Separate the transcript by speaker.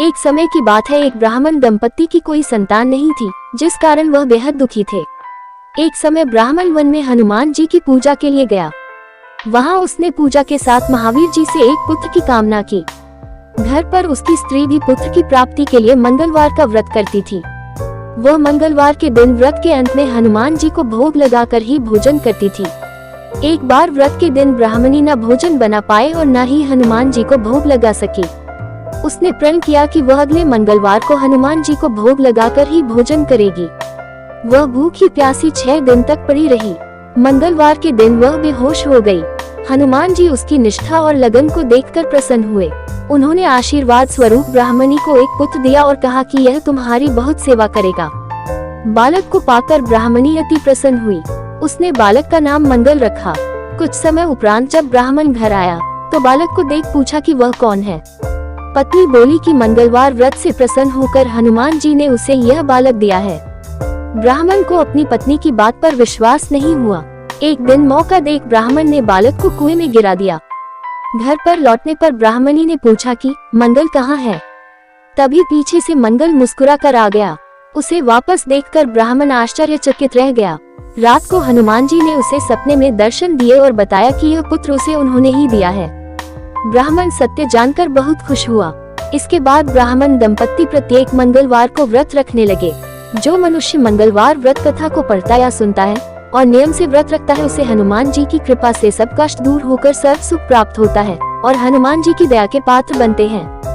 Speaker 1: एक समय की बात है, एक ब्राह्मण दंपत्ति की कोई संतान नहीं थी, जिस कारण वह बेहद दुखी थे। एक समय ब्राह्मण वन में हनुमान जी की पूजा के लिए गया। वहां उसने पूजा के साथ महावीर जी से एक पुत्र की कामना की। घर पर उसकी स्त्री भी पुत्र की प्राप्ति के लिए मंगलवार का व्रत करती थी। वह मंगलवार के दिन व्रत के अंत में हनुमान जी को भोग लगाकर ही भोजन करती थी। एक बार व्रत के दिन ब्राह्मणी न भोजन बना पाए और न ही हनुमान जी को भोग लगा सकी। उसने प्रण किया कि वह अगले मंगलवार को हनुमान जी को भोग लगाकर ही भोजन करेगी। वह भूखी प्यासी 6 दिन तक पड़ी रही। मंगलवार के दिन वह बेहोश हो गई। हनुमान जी उसकी निष्ठा और लगन को देखकर प्रसन्न हुए। उन्होंने आशीर्वाद स्वरूप ब्राह्मणी को एक पुत्र दिया और कहा कि यह तुम्हारी बहुत सेवा करेगा। बालक को पाकर ब्राह्मणी अति प्रसन्न हुई। उसने बालक का नाम मंगल रखा। कुछ समय उपरांत जब ब्राह्मण घर आया तो बालक को देख पूछा कि वह कौन है। पत्नी बोली कि मंगलवार व्रत से प्रसन्न होकर हनुमान जी ने उसे यह बालक दिया है। ब्राह्मण को अपनी पत्नी की बात पर विश्वास नहीं हुआ। एक दिन मौका देख ब्राह्मण ने बालक को कुएं में गिरा दिया। घर पर लौटने पर ब्राह्मणी ने पूछा कि मंगल कहाँ है। तभी पीछे से मंगल मुस्कुरा कर आ गया। उसे वापस देखकर ब्राह्मण आश्चर्यचकित रह गया। रात को हनुमान जी ने उसे सपने में दर्शन दिए और बताया कि यह पुत्र उसे उन्होंने ही दिया है। ब्राह्मण सत्य जानकर बहुत खुश हुआ। इसके बाद ब्राह्मण दंपत्ति प्रत्येक मंगलवार को व्रत रखने लगे। जो मनुष्य मंगलवार व्रत कथा को पढ़ता या सुनता है और नियम से व्रत रखता है, उसे हनुमान जी की कृपा से सब कष्ट दूर होकर सर्व सुख प्राप्त होता है और हनुमान जी की दया के पात्र बनते हैं।